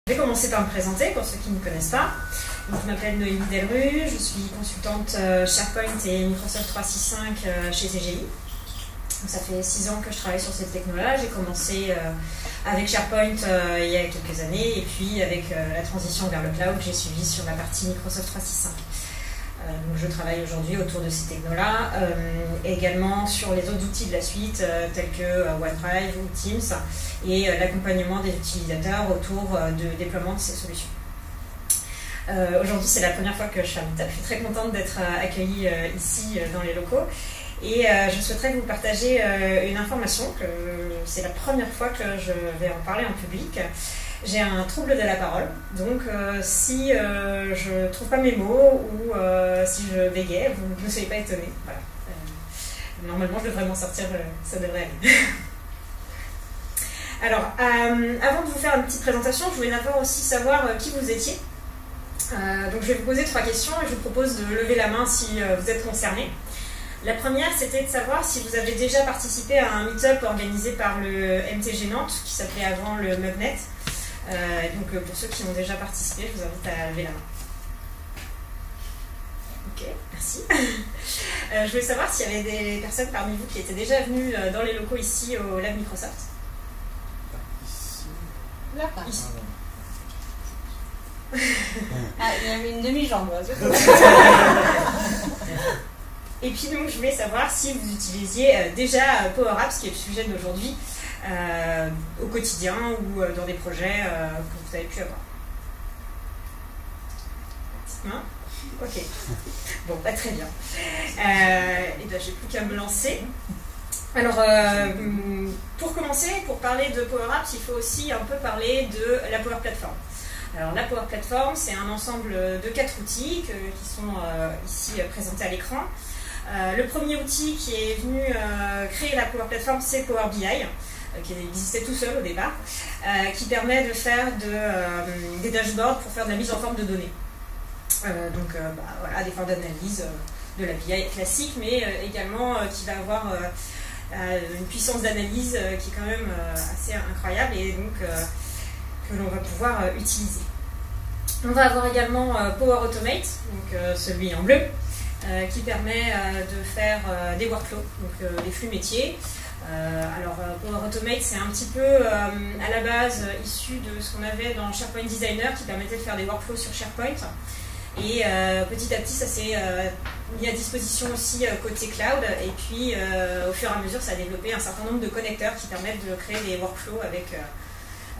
Je vais commencer par me présenter pour ceux qui ne me connaissent pas. Donc, je m'appelle Noémie Delru, je suis consultante SharePoint et Microsoft 365 chez CGI. Donc, ça fait 6 ans que je travaille sur cette techno-là. J'ai commencé avec SharePoint il y a quelques années, et puis avec la transition vers le cloud, j'ai suivi sur la partie Microsoft 365. Donc je travaille aujourd'hui autour de ces technos-là, également sur les autres outils de la suite, tels que OneDrive ou Teams, et l'accompagnement des utilisateurs autour du déploiement de ces solutions. Aujourd'hui, c'est la première fois que je suis très contente d'être accueillie ici dans les locaux, et je souhaiterais vous partager une information, que c'est la première fois que je vais en parler en public. J'ai un trouble de la parole, donc si je ne trouve pas mes mots ou si je bégaye, vous ne soyez pas étonnés. Voilà. Normalement, je devrais m'en sortir, ça devrait aller. Alors, avant de vous faire une petite présentation, je voulais d'abord aussi savoir qui vous étiez. Donc, je vais vous poser 3 questions et je vous propose de lever la main si vous êtes concerné. La première, c'était de savoir si vous avez déjà participé à un meet-up organisé par le MTG Nantes, qui s'appelait avant le MUBNet. Donc pour ceux qui ont déjà participé, je vous invite à lever la main. Ok, merci. Je voulais savoir s'il y avait des personnes parmi vous qui étaient déjà venues dans les locaux ici au Lab Microsoft. Ici. Là, Ici. Ah, il y avait une demi-jambe. Et puis donc je voulais savoir si vous utilisiez déjà Power Apps, qui est le sujet d'aujourd'hui, au quotidien ou dans des projets que vous avez pu avoir. Petite main. Ok. Bon, pas très bien. Et bien, j'ai plus qu'à me lancer. Alors, pour commencer, pour parler de Power Apps, il faut aussi un peu parler de la Power Platform. Alors, la Power Platform, c'est un ensemble de 4 outils qui sont ici présentés à l'écran. Le premier outil qui est venu créer la Power Platform, c'est Power BI, qui existait tout seul au départ, qui permet de faire des dashboards pour faire de la mise en forme de données. Voilà, des formes d'analyse de la BI classique, mais également qui va avoir une puissance d'analyse qui est quand même assez incroyable et donc que l'on va pouvoir utiliser. On va avoir également Power Automate, donc celui en bleu, qui permet de faire des workflows, donc des flux métiers. Alors Power Automate, c'est un petit peu à la base issu de ce qu'on avait dans SharePoint Designer, qui permettait de faire des workflows sur SharePoint. Et petit à petit, ça s'est mis à disposition aussi côté cloud. Et puis au fur et à mesure, ça a développé un certain nombre de connecteurs qui permettent de créer des workflows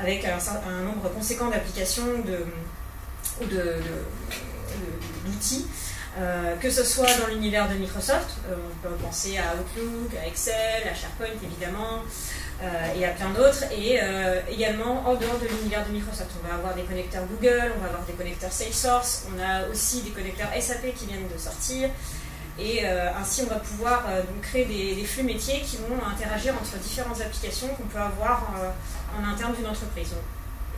avec un nombre conséquent d'applications ou d'outils. Que ce soit dans l'univers de Microsoft, on peut penser à Outlook, à Excel, à SharePoint évidemment, et à plein d'autres, et également en dehors de l'univers de Microsoft. On va avoir des connecteurs Google, on va avoir des connecteurs Salesforce, on a aussi des connecteurs SAP qui viennent de sortir, et ainsi on va pouvoir donc créer des flux métiers qui vont interagir entre différentes applications qu'on peut avoir en interne d'une entreprise. Donc,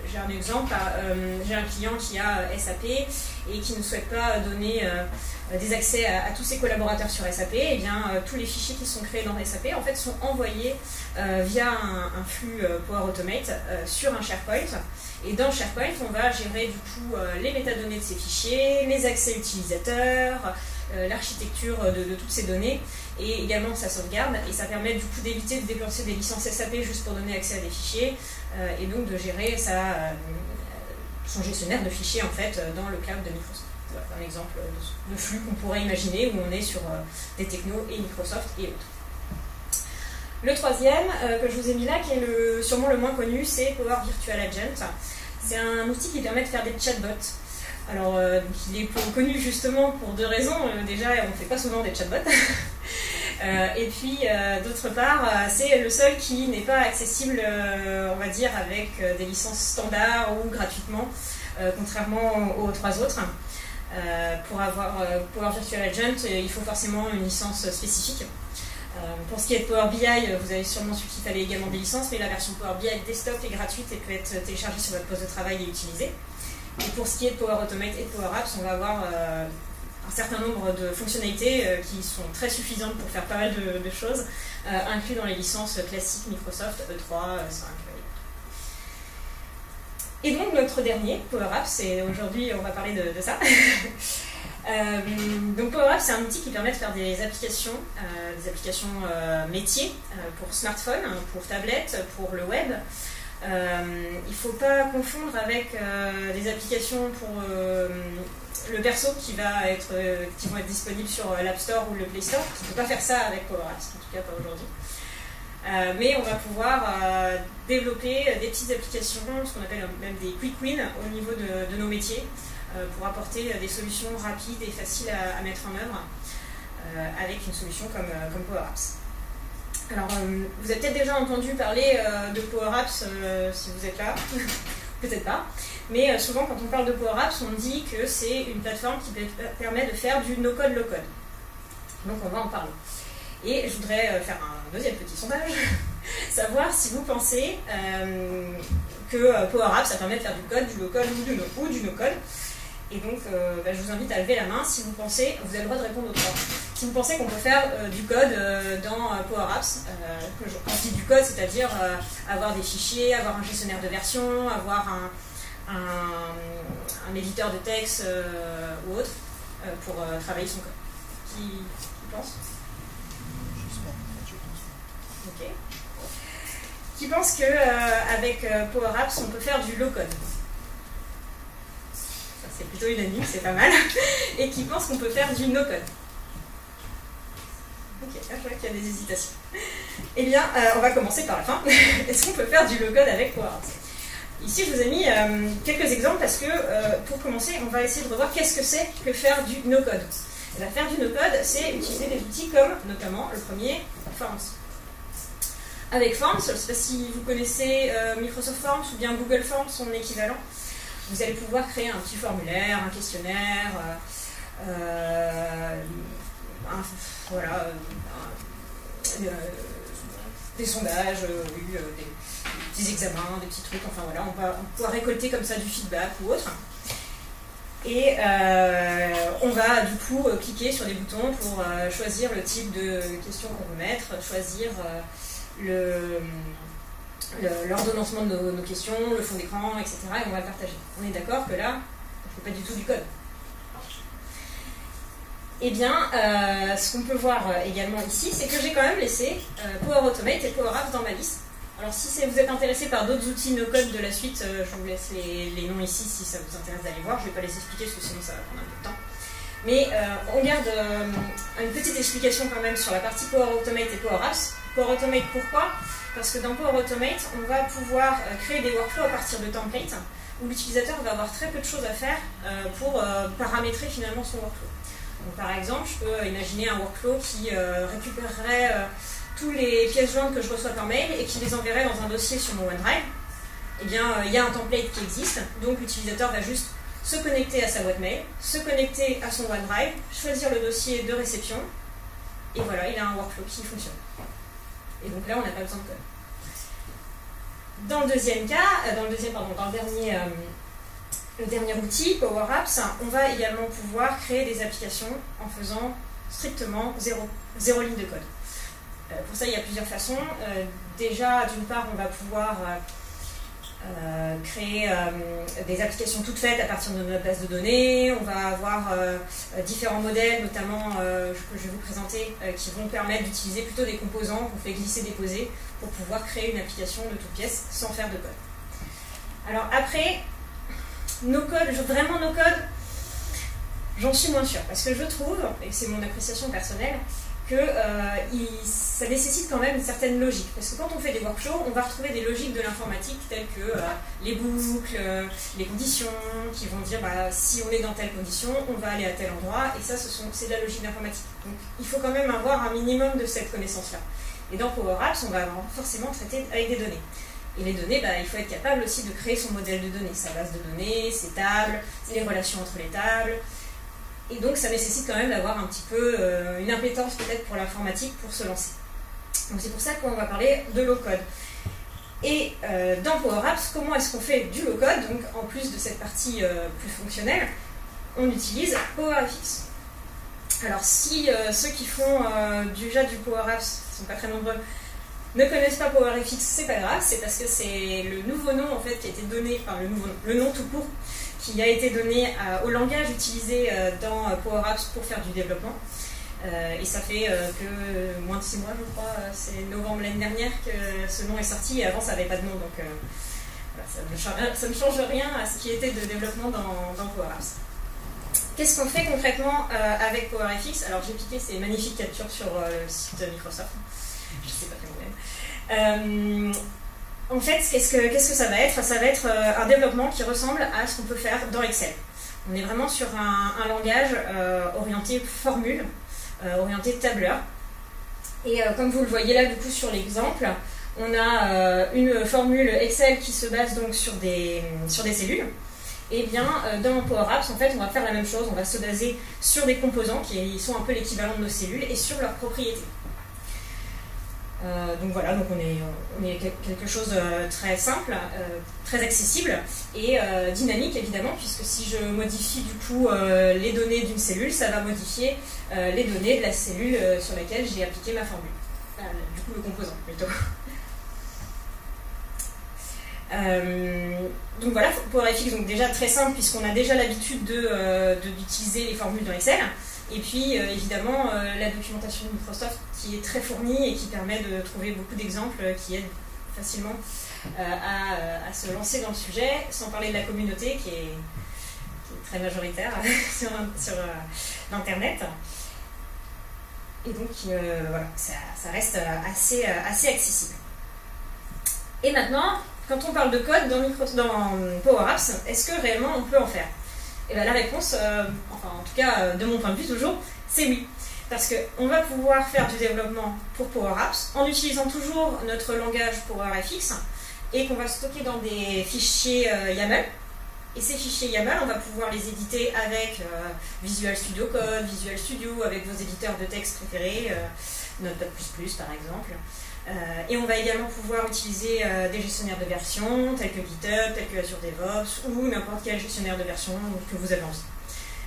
j'ai un exemple, j'ai un client qui a SAP et qui ne souhaite pas donner des accès à tous ses collaborateurs sur SAP. Et bien, tous les fichiers qui sont créés dans SAP en fait, sont envoyés via un flux Power Automate sur un SharePoint. Et dans SharePoint, on va gérer du coup les métadonnées de ces fichiers, les accès utilisateurs, l'architecture de toutes ces données et également sa sauvegarde, et ça permet du coup d'éviter de déplacer des licences SAP juste pour donner accès à des fichiers et donc de gérer son gestionnaire de fichiers en fait dans le cloud de Microsoft. Voilà un exemple de flux qu'on pourrait imaginer où on est sur des technos et Microsoft et autres. Le troisième que je vous ai mis là, qui est sûrement le moins connu, c'est Power Virtual Agent. C'est un outil qui permet de faire des chatbots. Alors, il est connu justement pour 2 raisons. Déjà, on ne fait pas souvent des chatbots. Et puis, d'autre part, c'est le seul qui n'est pas accessible, on va dire, avec des licences standards ou gratuitement, contrairement aux 3 autres. Pour avoir Power Virtual Agent, il faut forcément une licence spécifique. Pour ce qui est de Power BI, vous avez sûrement su qu'il fallait également des licences, mais la version Power BI desktop est gratuite et peut être téléchargée sur votre poste de travail et utilisée. Et pour ce qui est de Power Automate et de Power Apps, on va avoir un certain nombre de fonctionnalités qui sont très suffisantes pour faire pas mal de choses, inclus dans les licences classiques Microsoft, E3, 5. Et donc notre dernier, Power Apps, et aujourd'hui on va parler de ça. Donc Power Apps, c'est un outil qui permet de faire des applications métiers pour smartphone, pour tablette, pour le web. Il ne faut pas confondre avec des applications pour le perso qui vont être disponibles sur l'App Store ou le Play Store. On ne peut pas faire ça avec Power Apps, en tout cas pas aujourd'hui. Mais on va pouvoir développer des petites applications, ce qu'on appelle même des quick wins au niveau de nos métiers, pour apporter des solutions rapides et faciles à mettre en œuvre avec une solution comme Power Apps. Alors, vous avez peut-être déjà entendu parler de Power Apps si vous êtes là, peut-être pas, mais souvent quand on parle de Power Apps, on dit que c'est une plateforme qui permet de faire du no-code, low-code. Donc on va en parler. Et je voudrais faire un deuxième petit sondage, savoir si vous pensez que Power Apps, ça permet de faire du code, du low-code ou du no-code. Et donc, je vous invite à lever la main si vous pensez, vous avez le droit de répondre aux trois, si vous pensez qu'on peut faire du code dans Power Apps. Quand je dis du code, c'est-à-dire avoir des fichiers, avoir un gestionnaire de version, avoir un éditeur de texte ou autre pour travailler son code. Qui pense ? Ok. Qui pense qu'avec Power Apps, on peut faire du low-code ? C'est plutôt unanime, c'est pas mal. Et qui pense qu'on peut faire du no-code ? Ok, là je vois qu'il y a des hésitations. Eh bien, on va commencer par la fin. Est-ce qu'on peut faire du low-code avec Power Apps ? Ici, je vous ai mis quelques exemples parce que, pour commencer, on va essayer de revoir qu'est-ce que c'est que faire du no-code. Faire du no-code, c'est utiliser des outils comme, notamment, le premier, Forms. Avec Forms, je ne sais pas si vous connaissez Microsoft Forms ou bien Google Forms, son équivalent. Vous allez pouvoir créer un petit formulaire, un questionnaire, des sondages, des petits examens, des petits trucs, enfin voilà, on va pouvoir récolter comme ça du feedback ou autre. Et on va du coup cliquer sur des boutons pour choisir le type de questions qu'on veut mettre, choisir l'ordonnancement de nos questions, le fond d'écran, etc. Et on va le partager. On est d'accord que là, on ne fait pas du tout du code. Eh bien, ce qu'on peut voir également ici, c'est que j'ai quand même laissé Power Automate et Power Apps dans ma liste. Alors si vous êtes intéressé par d'autres outils no-code de la suite, je vous laisse les noms ici si ça vous intéresse d'aller voir. Je ne vais pas les expliquer parce que sinon ça va prendre un peu de temps. Mais on garde une petite explication quand même sur la partie Power Automate et Power Apps. Power Automate, pourquoi ? Parce que dans Power Automate, on va pouvoir créer des workflows à partir de templates où l'utilisateur va avoir très peu de choses à faire pour paramétrer finalement son workflow. Donc, par exemple, je peux imaginer un workflow qui récupérerait tous les pièces jointes que je reçois par mail et qui les enverrait dans un dossier sur mon OneDrive. Eh bien, il y a un template qui existe, donc l'utilisateur va juste se connecter à sa boîte mail, se connecter à son OneDrive, choisir le dossier de réception, et voilà, il a un workflow qui fonctionne. Et donc là, on n'a pas besoin de code. Dans le deuxième cas, le dernier outil, Power Apps, on va également pouvoir créer des applications en faisant strictement zéro ligne de code. Pour ça, il y a plusieurs façons. Déjà, d'une part, on va pouvoir créer des applications toutes faites à partir de notre base de données. On va avoir différents modèles, notamment que je vais vous présenter, qui vont permettre d'utiliser plutôt des composants qu'on fait glisser-déposer pour pouvoir créer une application de toutes pièces sans faire de code. Alors après, no-code, vraiment no-code, j'en suis moins sûre, parce que je trouve, et c'est mon appréciation personnelle, que ça nécessite quand même une certaine logique. Parce que quand on fait des workflows, on va retrouver des logiques de l'informatique telles que les boucles, les conditions, qui vont dire si on est dans telle condition, on va aller à tel endroit, et ça c'est de la logique d'informatique. Donc il faut quand même avoir un minimum de cette connaissance-là. Et dans Power Apps, on va forcément traiter avec des données. Et les données, il faut être capable aussi de créer son modèle de données, sa base de données, ses tables, les relations entre les tables. Et donc ça nécessite quand même d'avoir un petit peu une impétence peut-être pour l'informatique pour se lancer. Donc c'est pour ça qu'on va parler de low-code. Et dans Power Apps, comment est-ce qu'on fait du low-code? Donc en plus de cette partie plus fonctionnelle, on utilise PowerFX. Alors si ceux qui font déjà du Power Apps, ils ne sont pas très nombreux, ne connaissent pas PowerFX, c'est pas grave, c'est parce que c'est le nouveau nom en fait qui a été donné, enfin le nom tout court, qui a été donné au langage utilisé dans Power Apps pour faire du développement. Et ça fait que moins de 6 mois, je crois, c'est novembre l'année dernière que ce nom est sorti, et avant ça n'avait pas de nom, donc voilà, ça ne change rien à ce qui était de développement dans Power Apps. Qu'est-ce qu'on fait concrètement avec PowerFX? Alors j'ai piqué ces magnifiques captures sur le site Microsoft, je ne sais pas très moi-même. En fait, qu'est-ce que ça va être? Ça va être un développement qui ressemble à ce qu'on peut faire dans Excel. On est vraiment sur un langage orienté formule, orienté tableur. Et comme vous le voyez là du coup sur l'exemple, on a une formule Excel qui se base donc sur des cellules. Et bien dans Power Apps, en fait, on va faire la même chose, on va se baser sur des composants qui sont un peu l'équivalent de nos cellules et sur leurs propriétés. Donc voilà, donc on est quelque chose de très simple, très accessible et dynamique évidemment, puisque si je modifie du coup les données d'une cellule, ça va modifier les données de la cellule sur laquelle j'ai appliqué ma formule. Du coup le composant plutôt. Donc voilà, PowerFX, donc déjà très simple puisqu'on a déjà l'habitude d'utiliser les formules dans Excel. Et puis évidemment la documentation de Microsoft qui est très fournie et qui permet de trouver beaucoup d'exemples qui aident facilement à se lancer dans le sujet, sans parler de la communauté qui est très majoritaire sur l'internet. Et donc voilà, ça reste assez accessible. Et maintenant, quand on parle de code dans Power Apps, est-ce que réellement on peut en faire? Et bien la réponse, enfin en tout cas de mon point de vue toujours, c'est oui. Parce qu'on va pouvoir faire du développement pour Power Apps en utilisant toujours notre langage PowerFX et qu'on va stocker dans des fichiers YAML. Et ces fichiers YAML, on va pouvoir les éditer avec Visual Studio Code, Visual Studio, avec vos éditeurs de texte préférés, Notepad++ par exemple. Et on va également pouvoir utiliser des gestionnaires de version tels que GitHub, tels que Azure DevOps ou n'importe quel gestionnaire de version que vous avez envie.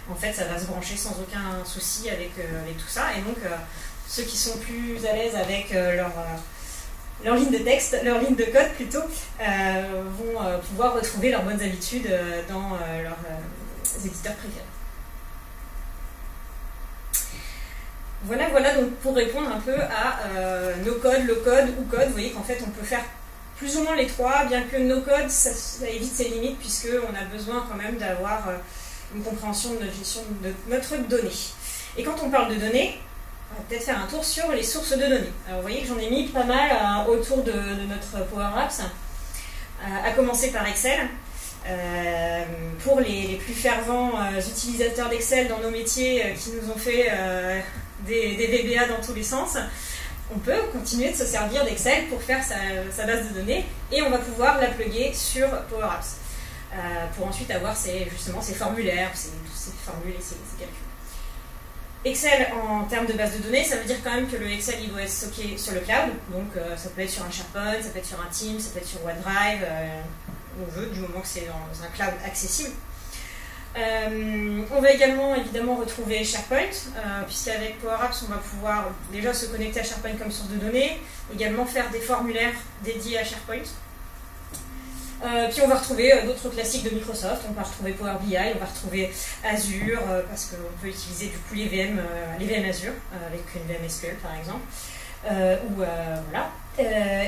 En fait, ça va se brancher sans aucun souci avec tout ça. Et donc, ceux qui sont plus à l'aise avec leur ligne de texte, leur ligne de code plutôt, vont pouvoir retrouver leurs bonnes habitudes dans leurs éditeurs préférés. Voilà donc pour répondre un peu à no code, low code ou code. Vous voyez qu'en fait on peut faire plus ou moins les trois, bien que no code ça évite ses limites puisqu'on a besoin quand même d'avoir une compréhension de notre gestion de notre donnée. Et quand on parle de données, on va peut-être faire un tour sur les sources de données. Alors vous voyez que j'en ai mis pas mal autour de notre Power Apps, à commencer par Excel. Pour les plus fervents utilisateurs d'Excel dans nos métiers qui nous ont fait des VBA dans tous les sens, on peut continuer de se servir d'Excel pour faire sa base de données et on va pouvoir la plugger sur Power Apps pour ensuite avoir justement ces formulaires, ces formules et ces calculs. Excel en termes de base de données, ça veut dire quand même que le Excel il doit être stocké sur le cloud, donc ça peut être sur un SharePoint, ça peut être sur un Teams, ça peut être sur OneDrive, on veut, du moment que c'est dans un cloud accessible. On va également évidemment retrouver SharePoint, puisqu'avec Power Apps on va pouvoir déjà se connecter à SharePoint comme source de données, également faire des formulaires dédiés à SharePoint. Puis on va retrouver d'autres classiques de Microsoft, on va retrouver Power BI, on va retrouver Azure, parce qu'on peut utiliser du coup les VM Azure, avec une VM SQL par exemple. Voilà.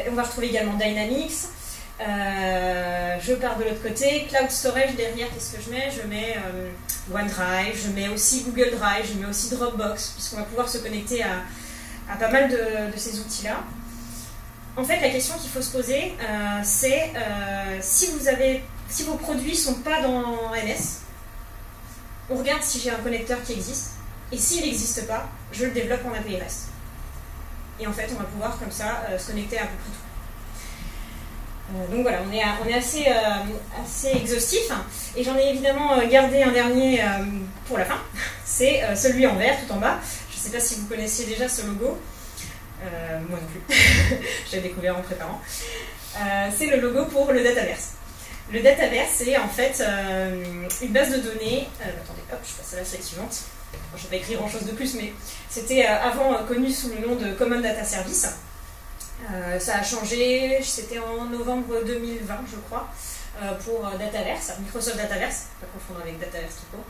On va retrouver également Dynamics. Je pars de l'autre côté, Cloud Storage derrière, qu'est-ce que je mets? Je mets OneDrive, je mets aussi Google Drive, je mets aussi Dropbox, puisqu'on va pouvoir se connecter à pas mal de ces outils-là. En fait, la question qu'il faut se poser, c'est si vos produits ne sont pas dans MS, on regarde si j'ai un connecteur qui existe, et s'il n'existe pas, je le développe en API REST. Et en fait, on va pouvoir comme ça se connecter à peu près tout. Donc voilà, on est assez exhaustif, et j'en ai évidemment gardé un dernier pour la fin, c'est celui en vert tout en bas. Je ne sais pas si vous connaissiez déjà ce logo. Moi non plus, j'ai découvert en préparant. C'est le logo pour le Dataverse. Le Dataverse, c'est en fait une base de données. Attendez, hop, je passe à la slide suivante. Je ne vais pas écrire grand chose de plus, mais c'était avant connu sous le nom de Common Data Service. Ça a changé, c'était en novembre 2020, je crois, pour Dataverse, Microsoft Dataverse, pas confondre avec Dataverse tout court.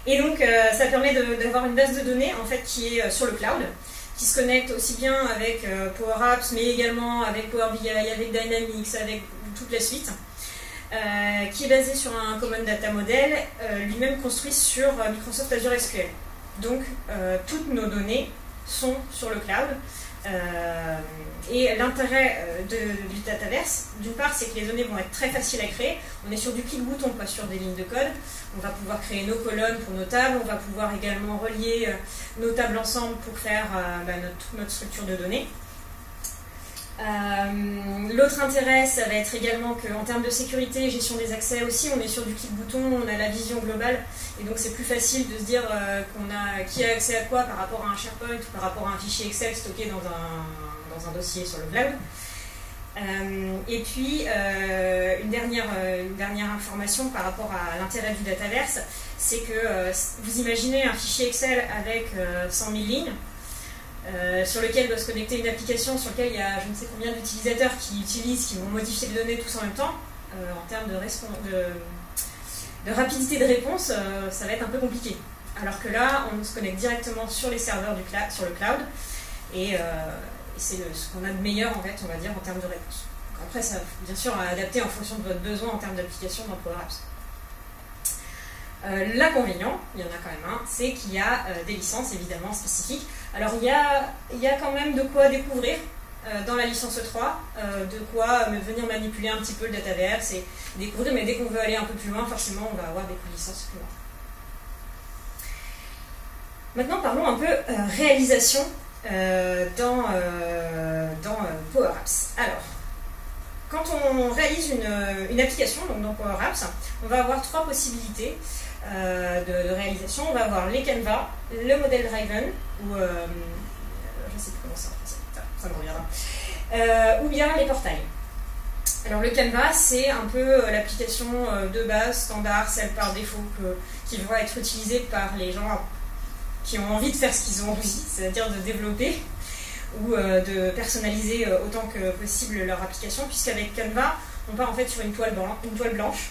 Et donc, ça permet d'avoir une base de données en fait, qui est sur le cloud, qui se connecte aussi bien avec Power Apps, mais également avec Power BI, avec Dynamics, avec toute la suite, qui est basée sur un Common Data Model, lui-même construit sur Microsoft Azure SQL. Donc, toutes nos données sont sur le cloud. Et l'intérêt du Dataverse, d'une part, c'est que les données vont être très faciles à créer. On est sur du clic-bouton, pas sur des lignes de code. On va pouvoir créer nos colonnes pour nos tables. On va pouvoir également relier nos tables ensemble pour faire toute notre structure de données. L'autre intérêt, ça va être également qu'en termes de sécurité et gestion des accès aussi, on est sur du clic-bouton, on a la vision globale, et donc c'est plus facile de se dire qui a accès à quoi par rapport à un SharePoint ou par rapport à un fichier Excel stocké dans un dossier sur le cloud. Et puis, une dernière information par rapport à l'intérêt du Dataverse, c'est que vous imaginez un fichier Excel avec 100 000 lignes, sur lequel doit se connecter une application sur laquelle il y a je ne sais combien d'utilisateurs qui vont modifier les données tous en même temps. En termes de rapidité de réponse, ça va être un peu compliqué. Alors que là, on se connecte directement sur les serveurs sur le cloud, et c'est ce qu'on a de meilleur, en fait, on va dire, en termes de réponse. Donc après, ça, bien sûr, à adapter en fonction de votre besoin en termes d'application dans Power Apps. L'inconvénient, il y en a quand même un, c'est qu'il y a des licences évidemment spécifiques. Alors il y a quand même de quoi découvrir dans la licence 3, de quoi venir manipuler un petit peu le Dataverse et découvrir, mais dès qu'on veut aller un peu plus loin, forcément on va avoir des coûts de licence supplémentaires. Maintenant parlons un peu réalisation dans Power Apps. Alors, quand on réalise une application, donc dans Power Apps, on va avoir trois possibilités de réalisation. On va avoir les Canvas, le modèle Driven, ou je ne sais plus comment c'est en français, ça me reviendra, ou bien les portails. Alors le Canvas, c'est un peu l'application de base, standard, celle par défaut qui va être utilisée par les gens qui ont envie de faire ce qu'ils ont envie, c'est-à-dire de développer ou de personnaliser autant que possible leur application, puisqu'avec Canva, on part en fait sur une toile blanche,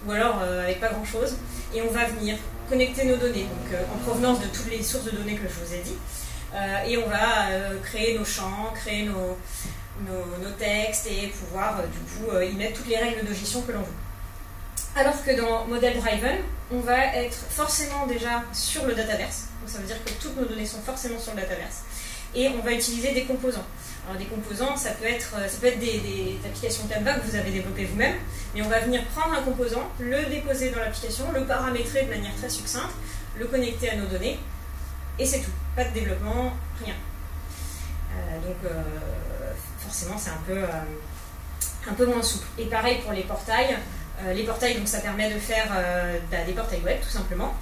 ou alors avec pas grand-chose, et on va venir connecter nos données, donc en provenance de toutes les sources de données que je vous ai dit, et on va créer nos champs, créer nos textes, et pouvoir du coup y mettre toutes les règles de gestion que l'on veut. Alors que dans Model Driven, on va être forcément déjà sur le Dataverse, donc ça veut dire que toutes nos données sont forcément sur le Dataverse, et on va utiliser des composants. Alors des composants, ça peut être des applications Canva que vous avez développées vous-même, mais on va venir prendre un composant, le déposer dans l'application, le paramétrer de manière très succincte, le connecter à nos données, et c'est tout. Pas de développement, rien. Donc forcément c'est un peu moins souple. Et pareil pour les portails. Les portails, donc ça permet de faire des portails web tout simplement.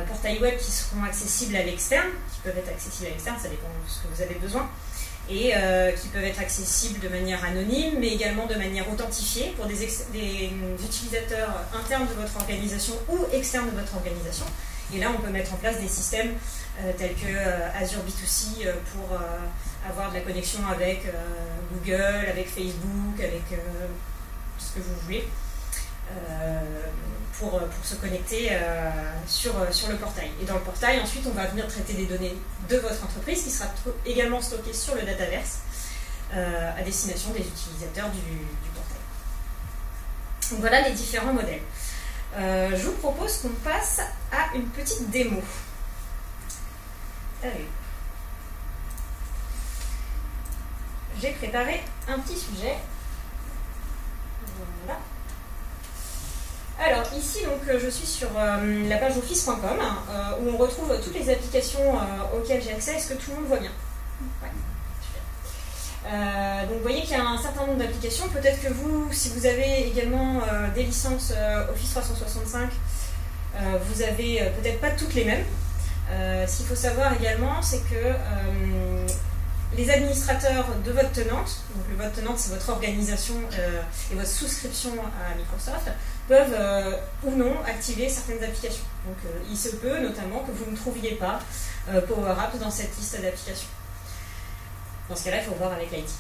Portails web qui seront accessibles à l'externe, qui peuvent être accessibles à l'externe, ça dépend de ce que vous avez besoin, et qui peuvent être accessibles de manière anonyme, mais également de manière authentifiée pour des utilisateurs internes de votre organisation ou externes de votre organisation. Et là, on peut mettre en place des systèmes tels que Azure B2C pour avoir de la connexion avec Google, avec Facebook, avec ce que vous voulez. Pour se connecter sur le portail. Et dans le portail, ensuite, on va venir traiter des données de votre entreprise qui sera également stockée sur le Dataverse à destination des utilisateurs du portail. Donc voilà les différents modèles. Je vous propose qu'on passe à une petite démo. Allez. J'ai préparé un petit sujet. Voilà. Alors ici donc je suis sur la page office.com où on retrouve toutes les applications auxquelles j'ai accès. Est-ce que tout le monde voit bien? Ouais, super. Donc vous voyez qu'il y a un certain nombre d'applications. Peut-être que vous, si vous avez également des licences Office 365, vous avez peut-être pas toutes les mêmes. Ce qu'il faut savoir également, c'est que les administrateurs de votre tenante, donc votre tenante c'est votre organisation et votre souscription à Microsoft, peuvent ou non activer certaines applications. Donc il se peut notamment que vous ne trouviez pas Power Apps dans cette liste d'applications. Dans ce cas-là, il faut voir avec l'IT.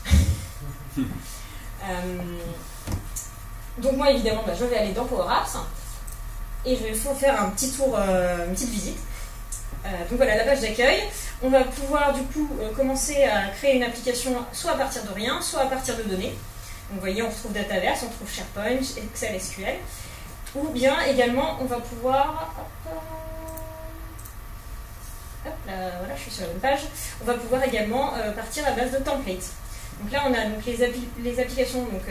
Donc moi, évidemment, je vais aller dans Power Apps et je vais faire un petit tour, une petite visite. Donc voilà, la page d'accueil. On va pouvoir du coup commencer à créer une application soit à partir de rien, soit à partir de données. Donc vous voyez, on retrouve Dataverse, on trouve SharePoint, Excel, SQL. Ou bien également, on va pouvoir... Hop là, voilà, je suis sur la bonne page. On va pouvoir également partir à base de templates. Donc là, on a donc les applications donc,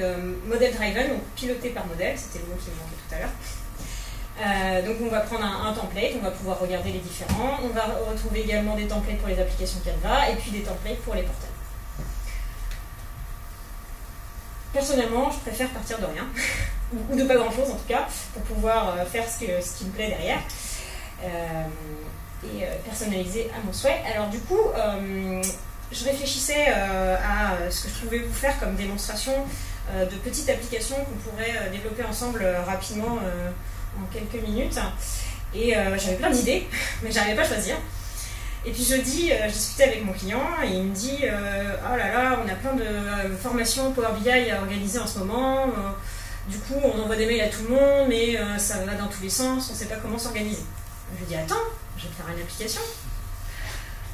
model driven, donc pilotées par modèle, c'était le mot qui me manquait tout à l'heure. Donc on va prendre un template, on va pouvoir regarder les différents. On va retrouver également des templates pour les applications Canva et puis des templates pour les portails. Personnellement, je préfère partir de rien, ou de pas grand-chose en tout cas, pour pouvoir faire ce qui me plaît derrière. Et personnaliser à mon souhait. Alors du coup, je réfléchissais à ce que je pouvais vous faire comme démonstration de petites applications qu'on pourrait développer ensemble rapidement en quelques minutes. Et j'avais plein d'idées, mais j'arrivais pas à choisir. Et puis je discutais avec mon client et il me dit oh là là, on a plein de formations Power BI à organiser en ce moment. Du coup, on envoie des mails à tout le monde, mais ça va dans tous les sens, on ne sait pas comment s'organiser. Je lui dis attends, je vais te faire une application.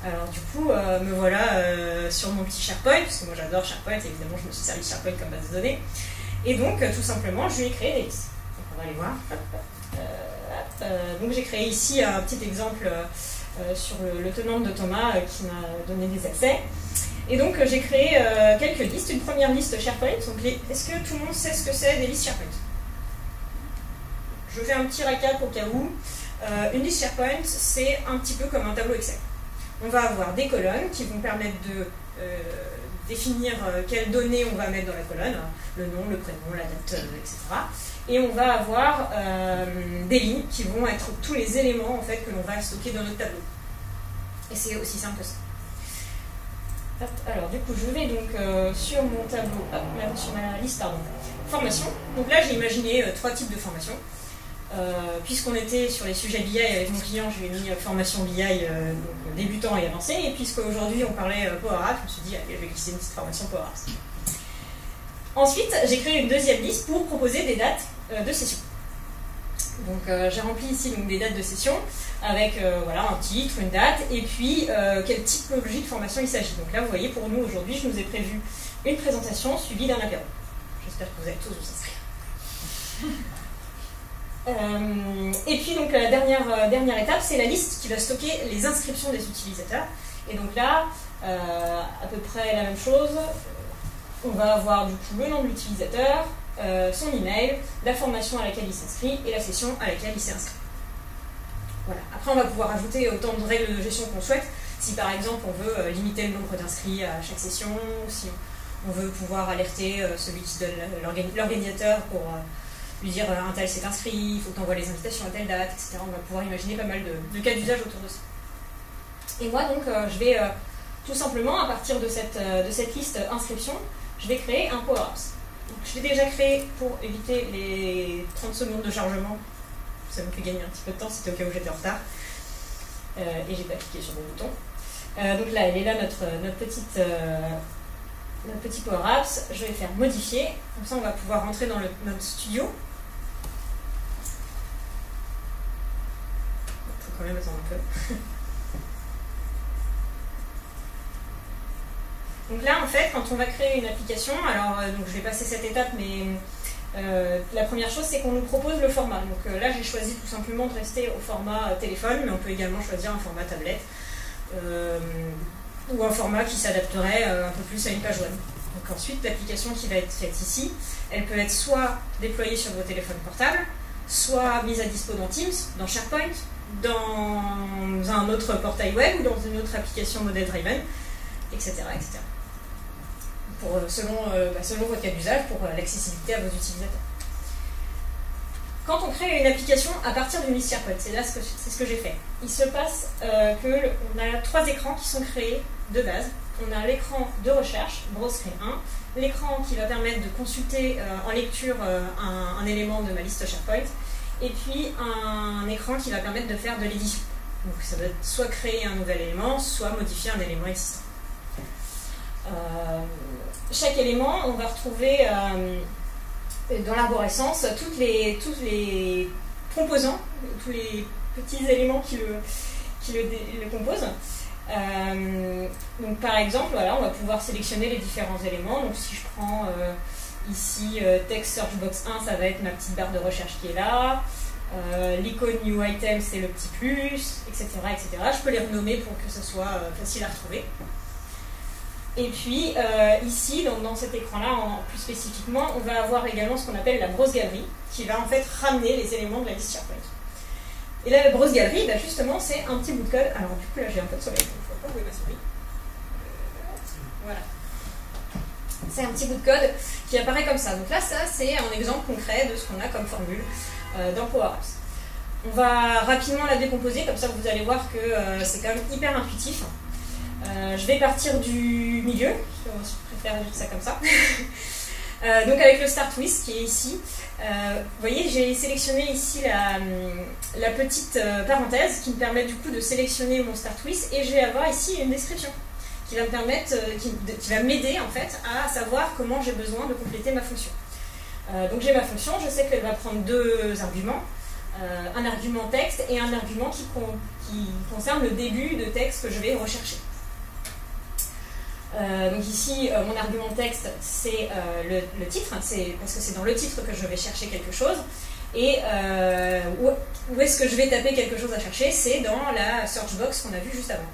Alors du coup, me voilà sur mon petit SharePoint, parce que moi j'adore SharePoint, évidemment je me suis servi de SharePoint comme base de données. Et donc tout simplement, je lui ai créé des listes. Donc on va aller voir. Donc j'ai créé ici un petit exemple sur le tenant de Thomas qui m'a donné des accès. Et donc j'ai créé quelques listes. Une première liste SharePoint. Donc est-ce que tout le monde sait ce que c'est des listes SharePoint? Je fais un petit récap au cas où. Une liste SharePoint, c'est un petit peu comme un tableau Excel. On va avoir des colonnes qui vont permettre de définir quelles données on va mettre dans la colonne, le nom, le prénom, la date, etc. Et on va avoir des lignes qui vont être tous les éléments en fait, que l'on va stocker dans notre tableau. Et c'est aussi simple que ça. Hop, alors du coup, je vais donc sur mon tableau, sur ma liste, pardon, formation. Donc là, j'ai imaginé 3 types de formations. Puisqu'on était sur les sujets BI avec mon client, je lui ai mis formation BI donc, débutant et avancé, et puisqu'aujourd'hui on parlait Power Apps, je me suis dit allez, je vais glisser une petite formation Power Apps. Ensuite, j'ai créé une deuxième liste pour proposer des dates de session. Donc j'ai rempli ici donc, des dates de session avec voilà, un titre, une date, et puis quelle typologie de formation il s'agit. Donc là, vous voyez, pour nous aujourd'hui, je nous ai prévu une présentation suivie d'un apéro. J'espère que vous allez tous vous inscrire. Et puis donc la dernière étape, c'est la liste qui va stocker les inscriptions des utilisateurs. Et donc là, à peu près la même chose. On va avoir du coup le nom de l'utilisateur, son email, la formation à laquelle il s'inscrit et la session à laquelle il s'est inscrit. Voilà. Après, on va pouvoir ajouter autant de règles de gestion qu'on souhaite. Si par exemple on veut limiter le nombre d'inscrits à chaque session, si on veut pouvoir alerter celui qui donne l'organisateur pour lui dire un tel s'est inscrit, il faut que tu envoies les invitations à telle date, etc. On va pouvoir imaginer pas mal de cas d'usage autour de ça. Et moi donc je vais tout simplement à partir de cette liste inscription, je vais créer un Power Apps. Donc, je l'ai déjà créé pour éviter les 30 secondes de chargement. Ça me fait gagner un petit peu de temps, c'était au cas où j'étais en retard. Et j'ai pas cliqué sur le bouton. Donc là, elle est là notre petit Power Apps. Je vais faire modifier. Comme ça, on va pouvoir rentrer dans notre studio. Il faut quand même attendre un peu. Donc là, en fait, quand on va créer une application, alors donc je vais passer cette étape, mais la première chose, c'est qu'on nous propose le format. Donc là, j'ai choisi tout simplement de rester au format téléphone, mais on peut également choisir un format tablette ou un format qui s'adapterait un peu plus à une page web. Donc ensuite, l'application qui va être faite ici, elle peut être soit déployée sur vos téléphones portables, soit mise à dispo dans Teams, dans SharePoint, dans un autre portail web ou dans une autre application model driven, etc. etc. Selon votre cas d'usage, pour l'accessibilité à vos utilisateurs. Quand on crée une application à partir d'une liste SharePoint, c'est ce que j'ai fait. Il se passe qu'on a 3 écrans qui sont créés de base. On a l'écran de recherche, browser 1, l'écran qui va permettre de consulter en lecture un élément de ma liste SharePoint, et puis un écran qui va permettre de faire de l'édition. Donc ça va soit créer un nouvel élément, soit modifier un élément existant. Chaque élément, on va retrouver dans l'arborescence tous les composants, tous les petits éléments qui le composent. Donc par exemple, voilà, on va pouvoir sélectionner les différents éléments. Donc si je prends ici Text Search Box 1, ça va être ma petite barre de recherche qui est là. L'icône New Item, c'est le petit plus, etc., etc. Je peux les renommer pour que ce soit facile à retrouver. Et puis ici, dans cet écran-là, plus spécifiquement, on va avoir également ce qu'on appelle la brosse galerie, qui va en fait ramener les éléments de la liste SharePoint. Et là, la brosse galerie, bah, justement, c'est un petit bout de code. Alors du coup, là, j'ai un peu de soleil, donc je ne vois pas où est ma souris. Voilà. C'est un petit bout de code qui apparaît comme ça. Donc là, ça, c'est un exemple concret de ce qu'on a comme formule dans Power Apps. On va rapidement la décomposer, comme ça vous allez voir que c'est quand même hyper intuitif. Je vais partir du milieu, je préfère dire ça comme ça. Donc avec le Start With qui est ici, vous voyez, j'ai sélectionné ici la petite parenthèse qui me permet du coup de sélectionner mon Start With, et je vais avoir ici une description qui va me permettre, qui va m'aider en fait à savoir comment j'ai besoin de compléter ma fonction. Donc j'ai ma fonction, je sais qu'elle va prendre deux arguments, un argument texte et un argument qui concerne le début de texte que je vais rechercher. Donc ici, mon argument texte, c'est le titre, parce que c'est dans le titre que je vais chercher quelque chose. Et où est-ce que je vais taper quelque chose à chercher? C'est dans la search box qu'on a vue juste avant.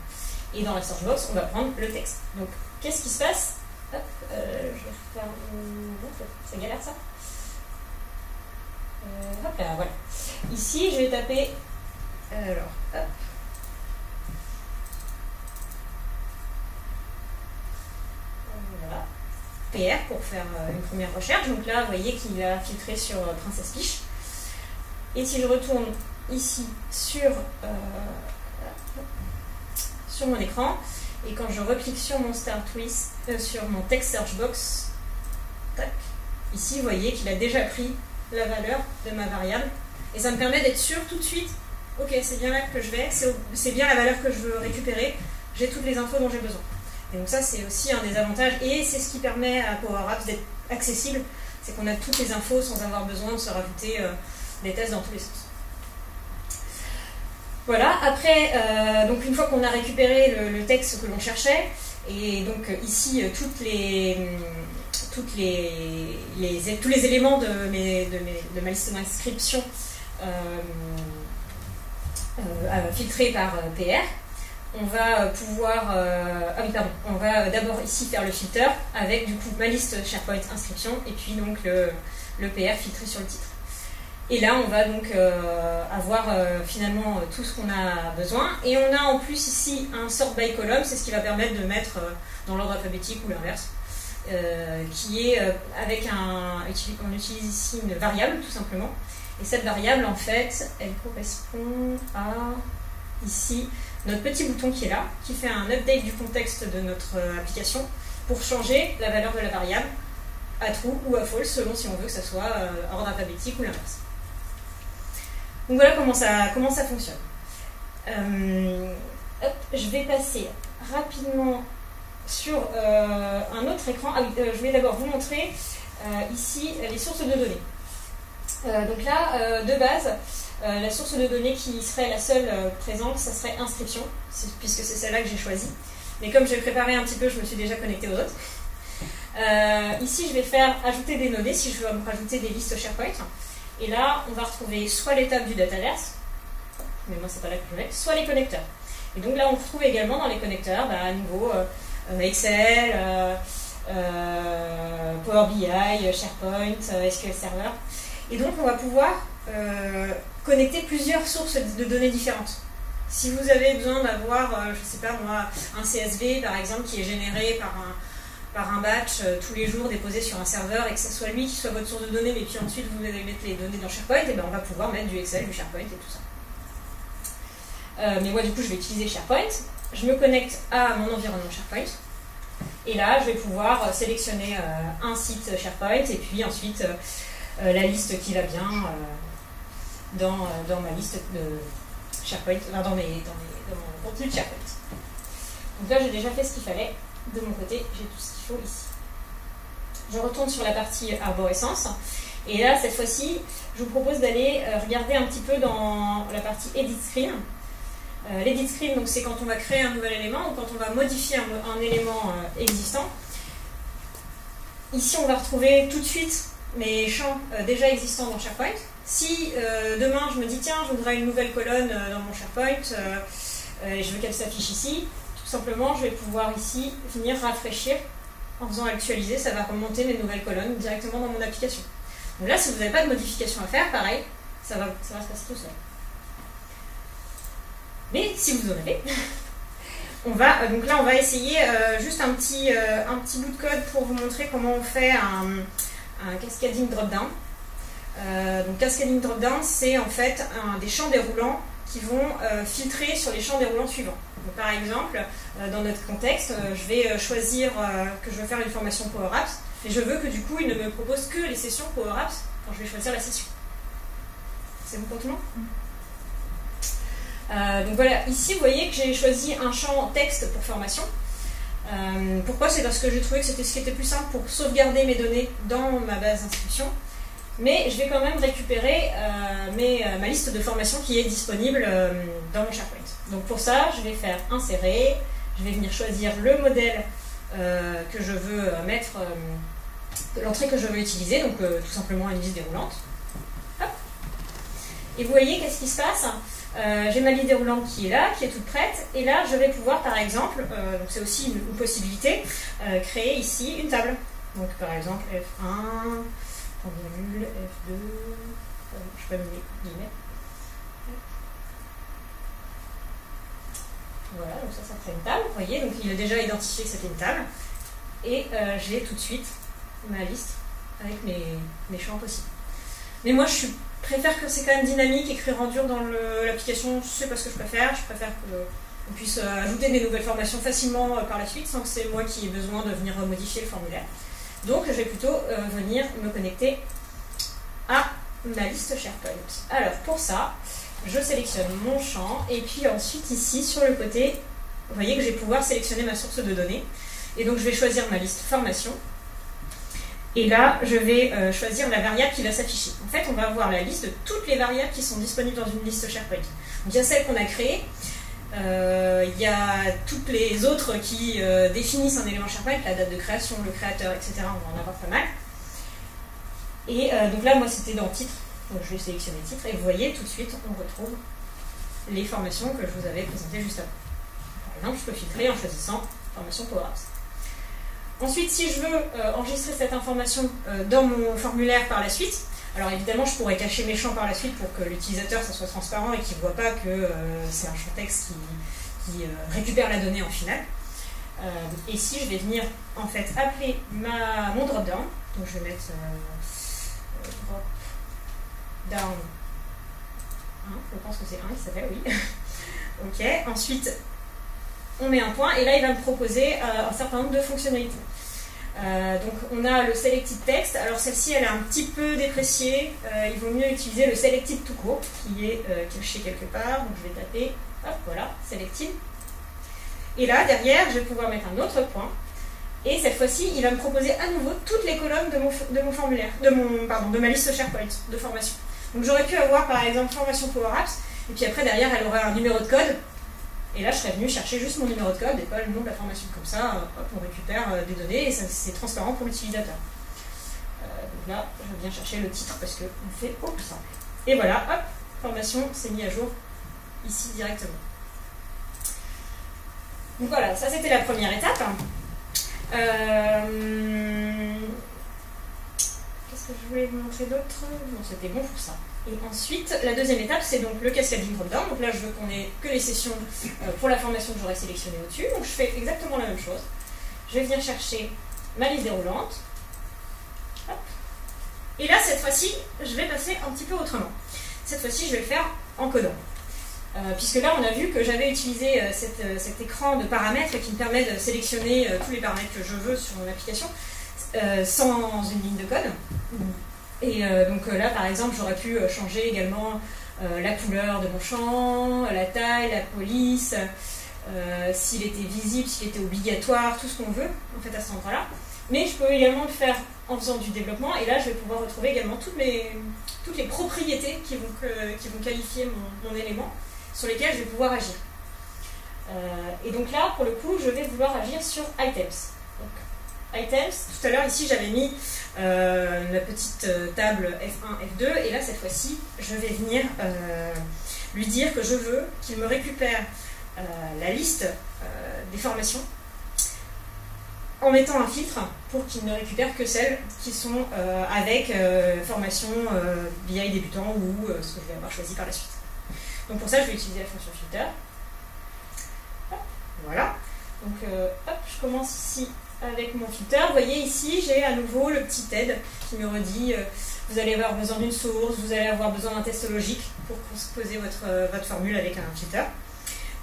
Et dans la search box, on va prendre le texte. Donc, qu'est-ce qui se passe? Hop, je vais faire... ça galère ça? Hop là, voilà. Ici, je vais taper... alors, hop. Voilà. PR pour faire une première recherche. Donc là, vous voyez qu'il a filtré sur Princesse Peach. Et si je retourne ici sur mon écran, et quand je reclique sur mon Start With, sur mon Text Search Box, tac, ici, vous voyez qu'il a déjà pris la valeur de ma variable. Et ça me permet d'être sûr tout de suite, ok, c'est bien là que je vais, c'est bien la valeur que je veux récupérer, j'ai toutes les infos dont j'ai besoin. Et donc ça, c'est aussi un des avantages, et c'est ce qui permet à Power Apps d'être accessible, c'est qu'on a toutes les infos sans avoir besoin de se rajouter des tests dans tous les sens. Voilà, après, donc une fois qu'on a récupéré le texte que l'on cherchait, et donc ici, tous les éléments de ma liste d'inscription filtrés par PR, on va pouvoir... on va d'abord ici faire le filter avec du coup ma liste SharePoint inscription et puis donc le PR filtré sur le titre. Et là, on va donc avoir finalement tout ce qu'on a besoin. Et on a en plus ici un sort by column, c'est ce qui va permettre de mettre dans l'ordre alphabétique ou l'inverse, qui est on utilise ici une variable tout simplement. Et cette variable, en fait, elle correspond à ici notre petit bouton qui est là, qui fait un update du contexte de notre application pour changer la valeur de la variable à true ou à false selon si on veut que ça soit ordre alphabétique ou l'inverse. Donc voilà comment ça fonctionne. Hop, je vais passer rapidement sur un autre écran. Ah oui, je vais d'abord vous montrer ici les sources de données. Donc là, de base, la source de données qui serait la seule présente, ça serait inscription, puisque c'est celle-là que j'ai choisie. Mais comme j'ai préparé un petit peu, je me suis déjà connectée aux autres. Ici, je vais faire ajouter des données si je veux rajouter des listes SharePoint. Et là, on va retrouver soit l'étape du dataverse, mais moi c'est pas là que je vais, soit les connecteurs. Et donc là, on retrouve également dans les connecteurs, à nouveau Excel, Power BI, SharePoint, SQL Server. Et donc, on va pouvoir connecter plusieurs sources de données différentes. Si vous avez besoin d'avoir, je sais pas moi, un CSV par exemple qui est généré par un batch tous les jours déposé sur un serveur et que ce soit lui qui soit votre source de données, mais puis ensuite vous allez mettre les données dans SharePoint, et bien on va pouvoir mettre du Excel, du SharePoint et tout ça. Mais moi du coup je vais utiliser SharePoint, je me connecte à mon environnement SharePoint, et là je vais pouvoir sélectionner un site SharePoint et puis ensuite la liste qui va bien dans ma liste de SharePoint, enfin dans mon contenu de SharePoint. Donc là j'ai déjà fait ce qu'il fallait. de mon côté, j'ai tout ce qu'il faut ici. Je retourne sur la partie arborescence. Et là, cette fois-ci, je vous propose d'aller regarder un petit peu dans la partie Edit Screen. L'Edit Screen, donc, c'est quand on va créer un nouvel élément ou quand on va modifier un élément existant. Ici, on va retrouver tout de suite mes champs déjà existants dans SharePoint. Si demain, je me dis, tiens, je voudrais une nouvelle colonne dans mon SharePoint, et je veux qu'elle s'affiche ici, tout simplement, je vais pouvoir ici venir rafraîchir en faisant actualiser, ça va remonter mes nouvelles colonnes directement dans mon application. Donc là, si vous n'avez pas de modification à faire, pareil, ça va se passer tout seul. Mais si vous en avez, donc là, on va essayer juste un petit bout de code pour vous montrer comment on fait un cascading drop-down. Donc cascading drop-down, c'est en fait des champs déroulants qui vont filtrer sur les champs déroulants suivants. Donc, par exemple, dans notre contexte, je vais choisir que je veux faire une formation Power Apps, et je veux que du coup, il ne me propose que les sessions Power Apps quand je vais choisir la session. C'est bon pour tout le monde ? Donc voilà, ici vous voyez que j'ai choisi un champ texte pour formation. Pourquoi ? C'est parce que j'ai trouvé que c'était ce qui était plus simple pour sauvegarder mes données dans ma base d'inscription. Mais je vais quand même récupérer ma liste de formation qui est disponible dans mon SharePoint. Donc pour ça, je vais faire insérer, je vais venir choisir le modèle que je veux mettre, l'entrée que je veux utiliser, donc tout simplement une liste déroulante. Hop. Et vous voyez qu'est-ce qui se passe ? J'ai ma liste déroulante qui est là, qui est toute prête, et là je vais pouvoir par exemple, donc c'est aussi une possibilité, créer ici une table. Donc par exemple F1, F2, je peux mettre des guillemets. Voilà, donc ça crée une table, vous voyez, donc il a déjà identifié que c'était une table, et j'ai tout de suite ma liste avec mes champs possibles. Mais moi je préfère que c'est quand même dynamique, écrire en dur dans l'application, c'est pas ce que je préfère qu'on puisse ajouter des nouvelles formations facilement par la suite, sans que c'est moi qui ai besoin de venir modifier le formulaire. Donc je vais plutôt venir me connecter à ma liste SharePoint. Alors pour ça, je sélectionne mon champ et puis ensuite ici sur le côté, vous voyez que je vais pouvoir sélectionner ma source de données. Et donc je vais choisir ma liste formation. Et là, je vais choisir la variable qui va s'afficher. En fait, on va avoir la liste de toutes les variables qui sont disponibles dans une liste SharePoint. Donc il y a celle qu'on a créée, il y a toutes les autres qui définissent un élément SharePoint, la date de création, le créateur, etc. On va en avoir pas mal. Et donc là, moi, c'était dans titre. Donc je vais sélectionner titre et vous voyez, tout de suite, on retrouve les formations que je vous avais présentées juste avant. Par exemple, je peux filtrer en choisissant formation Power Apps. Ensuite, si je veux enregistrer cette information dans mon formulaire par la suite, alors évidemment, je pourrais cacher mes champs par la suite pour que l'utilisateur, ça soit transparent et qu'il ne voit pas que c'est un champ texte qui récupère la donnée en final. Et si je vais venir, en fait, appeler mon drop-down, donc je vais mettre drop-down 1, je pense que c'est 1 qui s'appelle, oui. Ok, ensuite, on met un point, et là, il va me proposer un certain nombre de fonctionnalités. Donc, on a le Selected Text. Alors, celle-ci, elle est un petit peu dépréciée. Il vaut mieux utiliser le Selected tout court, qui est caché quelque part. Donc, je vais taper, hop, voilà, Selected. Et là, derrière, je vais pouvoir mettre un autre point. Et cette fois-ci, il va me proposer à nouveau toutes les colonnes de mon formulaire, de ma liste SharePoint de formation. Donc, j'aurais pu avoir, par exemple, formation Power Apps. Et puis après, derrière, elle aurait un numéro de code. Et là, je serais venu chercher juste mon numéro de code et pas le nom de la formation. Comme ça, hop, on récupère des données et c'est transparent pour l'utilisateur. Donc là, je viens chercher le titre parce qu'on fait au plus simple. Et voilà, hop, formation s'est mis à jour ici directement. Donc voilà, ça c'était la première étape. Qu'est-ce que je voulais vous montrer d'autre? Bon, c'était bon pour ça. Et ensuite, la deuxième étape, c'est donc le cascading drop-down. Donc là, je veux qu'on ait que les sessions pour la formation que j'aurais sélectionnée au-dessus. Donc je fais exactement la même chose. Je vais venir chercher ma liste déroulante. Hop. Et là, cette fois-ci, je vais passer un petit peu autrement. Cette fois-ci, je vais le faire en codant. Puisque là, on a vu que j'avais utilisé cet écran de paramètres qui me permet de sélectionner tous les paramètres que je veux sur mon application sans une ligne de code. Et donc là, par exemple, j'aurais pu changer également la couleur de mon champ, la taille, la police, s'il était visible, s'il était obligatoire, tout ce qu'on veut en fait à cet endroit-là. Mais je peux également le faire en faisant du développement, et là je vais pouvoir retrouver également toutes les propriétés qui vont qualifier mon élément, sur lesquelles je vais pouvoir agir. Et donc là, pour le coup, je vais vouloir agir sur items. Donc, items, tout à l'heure ici j'avais mis la petite table F1, F2, et là cette fois-ci, je vais venir lui dire que je veux qu'il me récupère la liste des formations en mettant un filtre pour qu'il ne récupère que celles qui sont avec formation BI débutant ou ce que je vais avoir choisi par la suite. Donc pour ça, je vais utiliser la fonction filter. Hop, voilà. Donc hop, je commence ici avec mon filter. Vous voyez ici, j'ai à nouveau le petit aide qui me redit vous allez avoir besoin d'une source, vous allez avoir besoin d'un test logique pour composer votre formule avec un filter.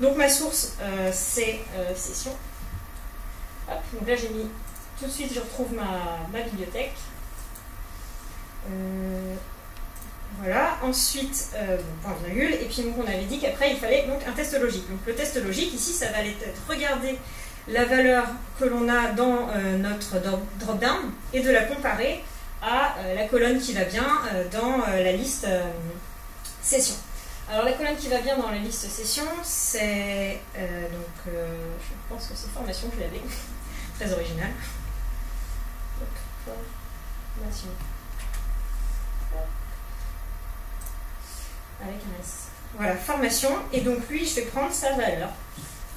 Donc ma source, c'est session. Hop, donc là j'ai mis tout de suite, je retrouve ma bibliothèque. Voilà, ensuite point virgule, et puis donc on avait dit qu'après il fallait donc un test logique. Donc le test logique ici, ça va aller être regarder la valeur que l'on a dans notre drop-down et de la comparer à la colonne qui va bien dans la liste session. Alors la colonne qui va bien dans la liste session, c'est je pense que c'est formation que je l'avais, très original. Formation. Avec un S. Voilà, formation, et donc lui je vais prendre sa valeur,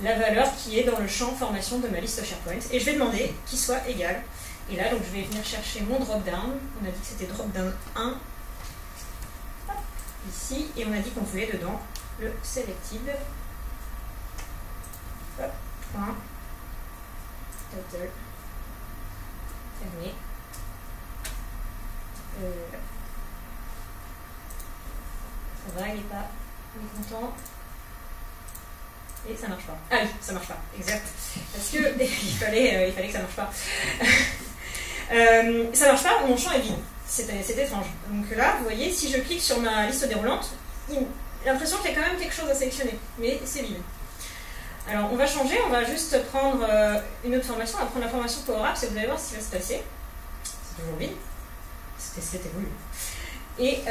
la valeur qui est dans le champ formation de ma liste SharePoint, et je vais demander qu'il soit égal. Et là donc je vais venir chercher mon drop-down, on a dit que c'était drop-down 1. Ici, et on a dit qu'on voulait dedans le selected. Hop, point. Title. Terminé. Ça va, il n'est pas mécontent. Et ça marche pas. Ah oui, ça marche pas, exact. Parce que il fallait que ça marche pas. Ça marche pas, mon champ est vide. C'est étrange. Donc là, vous voyez, si je clique sur ma liste déroulante, j'ai l'impression qu'il y a quand même quelque chose à sélectionner, mais c'est vide. Alors on va changer, on va juste prendre une autre formation, on va prendre la formation Power Apps et vous allez voir ce qui va se passer. C'est toujours vide. C'était voulu. Et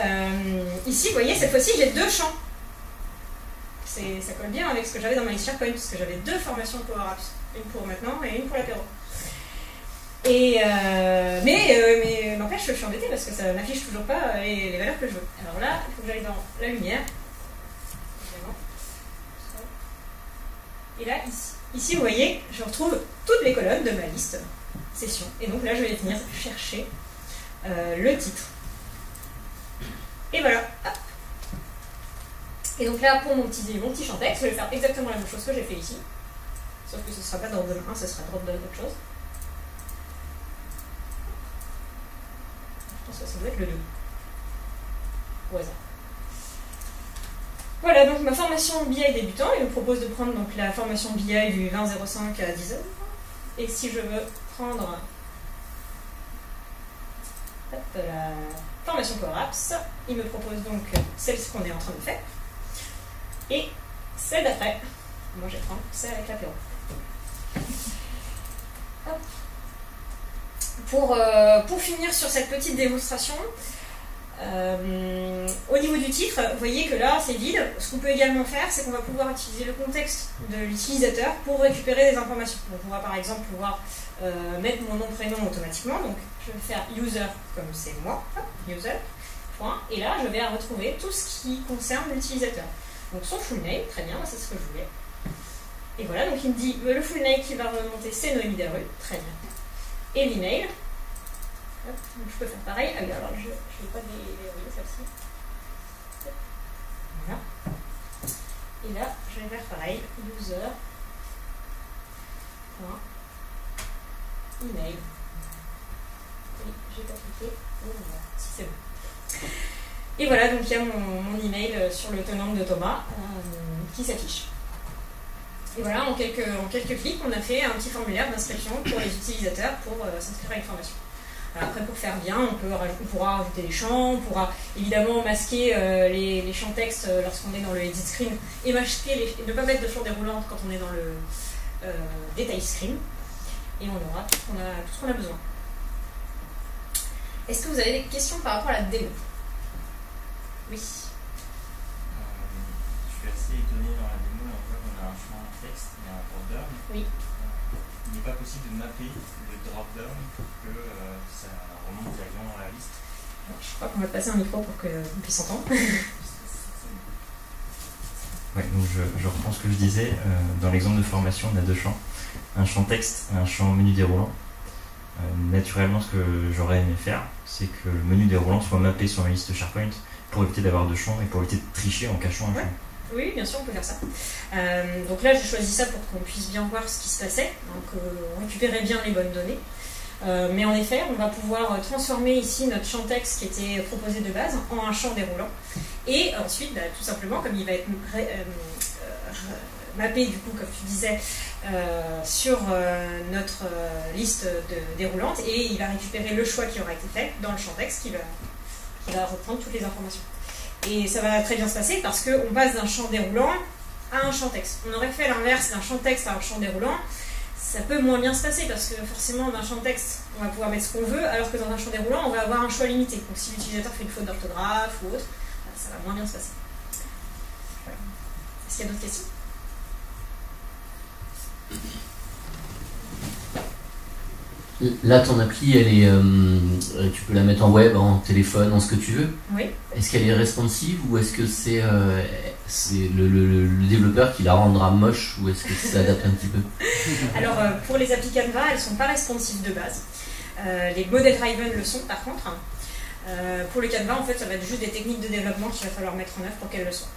ici, vous voyez, cette fois-ci, j'ai deux champs. Ça colle bien avec ce que j'avais dans ma liste SharePoint, parce que j'avais deux formations Power Apps, une pour maintenant et une pour l'apéro. Et mais n'empêche, je suis embêtée parce que ça n'affiche toujours pas les valeurs que je veux. Alors là, il faut que j'aille dans la lumière. Et là, ici, vous voyez, je retrouve toutes les colonnes de ma liste session. Et donc là, je vais venir chercher le titre. Et voilà. Hop. Et donc là, pour mon petit champ texte, je vais faire exactement la même chose que j'ai fait ici. Sauf que ce ne sera pas drop-down 1, ce sera drop-down autre chose. Je pense que ça doit être le 2. Au hasard. Voilà, donc ma formation BI débutant, il me propose de prendre donc la formation BI du 20.05 à 10h. Et si je veux prendre la formation Power Apps, il me propose donc celle qu'on est en train de faire. Et celle d'après, moi je vais prendre celle avec l'apéro. Pour finir sur cette petite démonstration, au niveau du titre, vous voyez que là c'est vide. Ce qu'on peut également faire, c'est qu'on va pouvoir utiliser le contexte de l'utilisateur pour récupérer des informations. Donc on va par exemple pouvoir mettre mon nom prénom automatiquement. Donc je vais faire user comme c'est moi, user, point, et là je vais retrouver tout ce qui concerne l'utilisateur. Donc son full name, très bien, c'est ce que je voulais. Et voilà, donc il me dit le full name qui va remonter, c'est Noémie Deru, très bien. Et l'email. Donc je peux faire pareil. Ah oui, alors je ne vais pas déverrouiller celle-ci. Voilà. Et là, je vais faire pareil. User. Email. Oui, j'ai pas cliqué. Voilà, si c'est bon. Et voilà, donc il y a mon email sur le tenant de Thomas qui s'affiche. Et voilà, en quelques clics, on a fait un petit formulaire d'inscription pour les utilisateurs pour s'inscrire à une formation. Après, pour faire bien, on pourra rajouter des champs, on pourra évidemment masquer les champs texte lorsqu'on est dans le edit screen et ne pas mettre de champs déroulants quand on est dans le detail screen. Et on aura tout ce qu'on a besoin. Est-ce que vous avez des questions par rapport à la démo? Oui. Je suis assez étonné dans la démo, on voit qu'on a un champ texte et un drop-down. Oui. Il n'est pas possible de mapper le drop-down pour que ça remonte directement dans la liste. Alors, je crois qu'on va passer un micro pour qu'on puisse entendre. Ouais, donc je reprends ce que je disais. Dans l'exemple de formation, on a deux champs. Un champ texte et un champ menu déroulant. Naturellement, ce que j'aurais aimé faire, c'est que le menu déroulant soit mappé sur une liste SharePoint pour éviter d'avoir deux champs et pour éviter de tricher en cachant un champ. Oui, bien sûr, on peut faire ça. Donc là, j'ai choisi ça pour qu'on puisse bien voir ce qui se passait. Donc, on récupérait bien les bonnes données. Mais en effet, on va pouvoir transformer ici notre champ texte qui était proposé de base en un champ déroulant. Et ensuite, tout simplement, comme il va être mappé, du coup, comme tu disais, sur notre liste déroulante, et il va récupérer le choix qui aura été fait dans le champ texte qui va reprendre toutes les informations. Et ça va très bien se passer parce qu'on passe d'un champ déroulant à un champ texte. On aurait fait l'inverse d'un champ texte à un champ déroulant, ça peut moins bien se passer parce que forcément dans un champ texte on va pouvoir mettre ce qu'on veut, alors que dans un champ déroulant on va avoir un choix limité. Donc si l'utilisateur fait une faute d'orthographe ou autre, ça va moins bien se passer. Voilà. Est-ce qu'il y a d'autres questions? Là, ton appli, elle est, tu peux la mettre en web, en téléphone, en ce que tu veux. Oui. Est-ce qu'elle est responsive ou est-ce que c'est le développeur qui la rendra moche ou est-ce que ça s'adapte un petit peu? Alors, pour les applis Canva, elles ne sont pas responsives de base. Les model driven le sont par contre. Pour le Canva, en fait, ça va être juste des techniques de développement qu'il va falloir mettre en œuvre pour qu'elles le soient.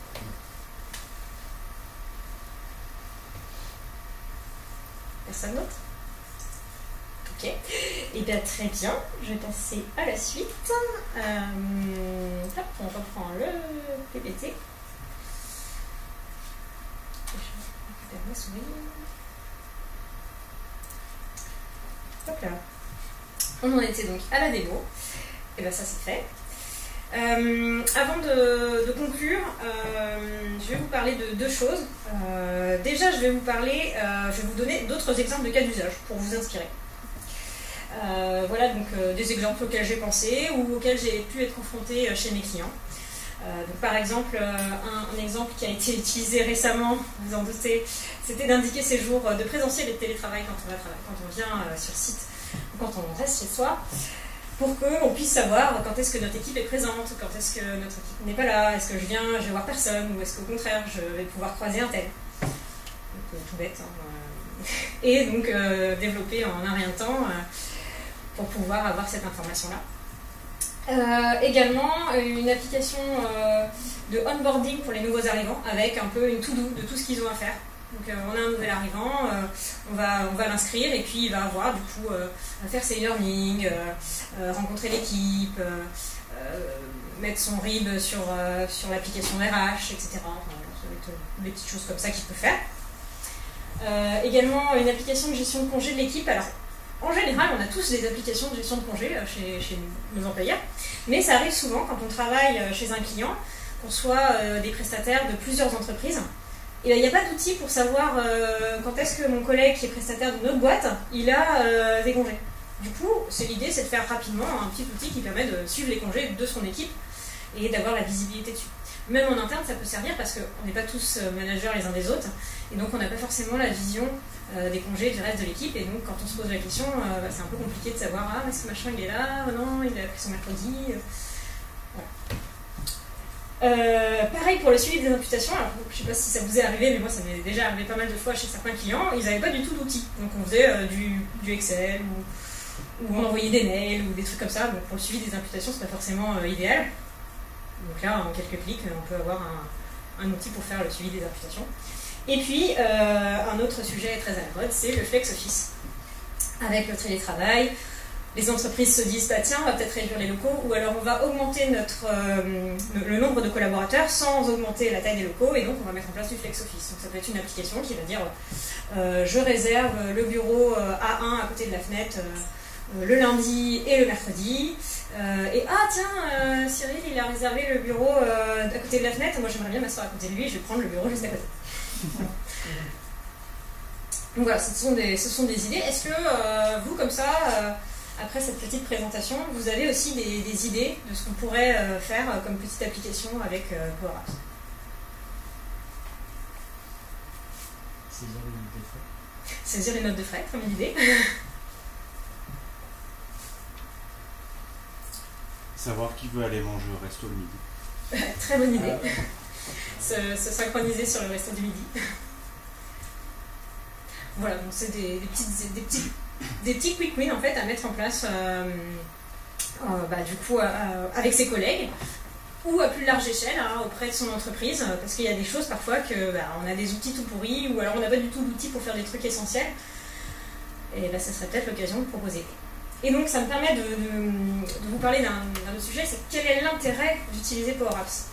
Personne d'autre? Ok, et bien très bien, je vais passer à la suite. Hop, on reprend le PPT. Je récupère ma souris. Hop là. On en était donc à la démo. Et bien ça c'est fait. Avant de conclure, je vais vous parler de deux choses. Déjà, je vais vous donner d'autres exemples de cas d'usage pour vous inspirer. Voilà donc des exemples auxquels j'ai pensé ou auxquels j'ai pu être confrontée chez mes clients. Donc, par exemple, un exemple qui a été utilisé récemment, vous en doutez, c'était d'indiquer ses jours de présentiel et de télétravail quand on vient sur site ou quand on reste chez soi, pour qu'on puisse savoir quand est-ce que notre équipe est présente, quand est-ce que notre équipe n'est pas là, est-ce que je vais voir personne ou est-ce qu'au contraire je vais pouvoir croiser un tel. Donc, tout bête. Hein. Et donc développer en un rien de temps pour pouvoir avoir cette information-là. Également, une application de onboarding pour les nouveaux arrivants avec un peu une to-do de tout ce qu'ils ont à faire. Donc on a un nouvel arrivant, on va l'inscrire et puis il va avoir du coup faire ses e-learning, rencontrer l'équipe, mettre son RIB sur l'application RH, etc. Enfin, des petites choses comme ça qu'il peut faire. Également une application de gestion de congé de l'équipe. Alors en général, on a tous des applications de gestion de congé chez nos employeurs, mais ça arrive souvent quand on travaille chez un client, qu'on soit des prestataires de plusieurs entreprises. Et il n'y a pas d'outil pour savoir quand est-ce que mon collègue qui est prestataire d'une autre boîte, il a des congés. Du coup, l'idée c'est de faire rapidement un petit outil qui permet de suivre les congés de son équipe et d'avoir la visibilité dessus. Même en interne, ça peut servir parce qu'on n'est pas tous managers les uns des autres, et donc on n'a pas forcément la vision des congés du reste de l'équipe, et donc quand on se pose la question, c'est un peu compliqué de savoir « Ah, est-ce que machin il est là? Non, il a pris son mercredi. » Voilà. Pareil pour le suivi des imputations. Alors, je ne sais pas si ça vous est arrivé, mais moi ça m'est déjà arrivé pas mal de fois chez certains clients, ils n'avaient pas du tout d'outils. Donc on faisait du Excel, ou on envoyait des mails, ou des trucs comme ça. Donc pour le suivi des imputations, c'est pas forcément idéal. Donc là, en quelques clics, on peut avoir un outil pour faire le suivi des imputations. Et puis, un autre sujet très à la mode, c'est le flex office. Avec le télétravail, les entreprises se disent, bah, tiens, on va peut-être réduire les locaux, ou alors on va augmenter le nombre de collaborateurs sans augmenter la taille des locaux, et donc on va mettre en place du flex office. Donc ça peut être une application qui va dire, je réserve le bureau A1 à côté de la fenêtre le lundi et le mercredi. Et tiens, Cyril il a réservé le bureau à côté de la fenêtre, moi j'aimerais bien m'asseoir à côté de lui, je vais prendre le bureau juste à côté. Donc voilà, ce sont des idées. Est-ce que vous, comme ça, après cette petite présentation, vous avez aussi des idées de ce qu'on pourrait faire comme petite application avec Power Apps? Saisir les notes de frais, comme une idée. Savoir qui veut aller manger au resto le midi. Très bonne idée. Se synchroniser sur le resto du midi. Voilà, donc c'est des petits quick wins en fait à mettre en place du coup avec ses collègues ou à plus large échelle auprès de son entreprise, parce qu'il y a des choses parfois que on a des outils tout pourris ou alors on n'a pas du tout d'outils pour faire des trucs essentiels, et là ça serait peut-être l'occasion de proposer. Et donc ça me permet de vous parler d'un autre sujet, c'est quel est l'intérêt d'utiliser Power Apps.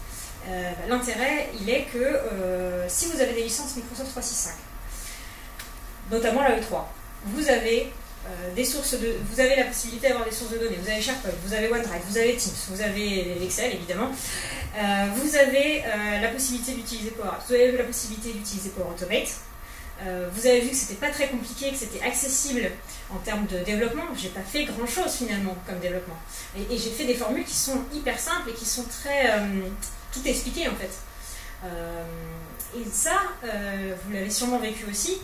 L'intérêt il est que si vous avez des licences Microsoft 365, notamment la E3, vous avez vous avez la possibilité d'avoir des sources de données, vous avez SharePoint, vous avez OneDrive, vous avez Teams, vous avez Excel évidemment, vous avez la possibilité d'utiliser Power Apps, vous avez la possibilité d'utiliser Power Automate, vous avez vu que c'était pas très compliqué, que c'était accessible en termes de développement. J'ai pas fait grand chose finalement comme développement, et j'ai fait des formules qui sont hyper simples et qui sont très tout expliqué en fait, et ça vous l'avez sûrement vécu aussi.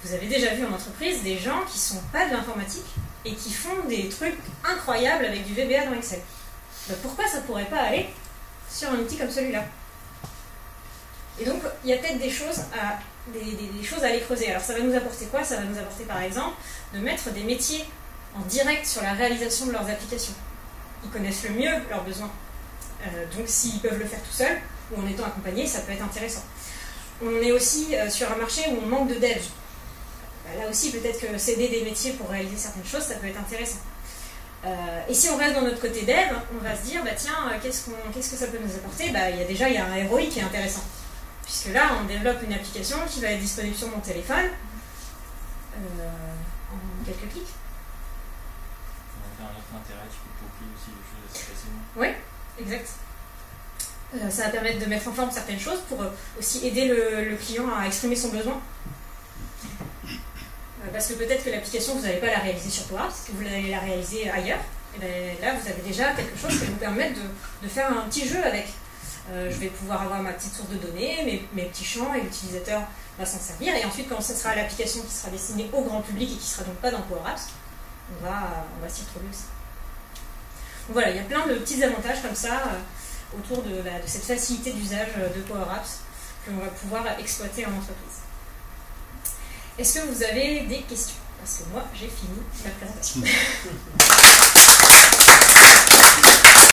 Vous avez déjà vu en entreprise des gens qui sont pas de l'informatique et qui font des trucs incroyables avec du VBA dans Excel. Donc pourquoi ça pourrait pas aller sur un outil comme celui-là? Et donc il y a peut-être des choses à aller creuser. Alors ça va nous apporter quoi? Ça va nous apporter par exemple de mettre des métiers en direct sur la réalisation de leurs applications. Ils connaissent le mieux leurs besoins. Donc s'ils peuvent le faire tout seuls ou en étant accompagnés, ça peut être intéressant. On est aussi sur un marché où on manque de devs. Là aussi, peut-être que céder des métiers pour réaliser certaines choses, ça peut être intéressant. Et si on reste dans notre côté dev, on va se dire, tiens, qu'est-ce que ça peut nous apporter? Il y a un ROI qui est intéressant. Puisque là, on développe une application qui va être disponible sur mon téléphone en quelques clics. On va faire un autre intérêt, tu peux copier aussi les choses assez facilement. Oui, exact. Ça va permettre de mettre en forme certaines choses pour aussi aider le client à exprimer son besoin. Parce que peut-être que l'application, vous n'allez pas la réaliser sur Power Apps, que vous allez la réaliser ailleurs. Et là, vous avez déjà quelque chose qui va vous permettre de faire un petit jeu avec. Je vais pouvoir avoir ma petite source de données, mes petits champs, et l'utilisateur va s'en servir. Et ensuite, quand ce sera l'application qui sera destinée au grand public et qui ne sera donc pas dans Power Apps, on va s'y retrouver aussi. Donc voilà, il y a plein de petits avantages comme ça autour de cette facilité d'usage de Power Apps que l'on va pouvoir exploiter en entreprise. Est-ce que vous avez des questions? Parce que moi, j'ai fini ma présentation.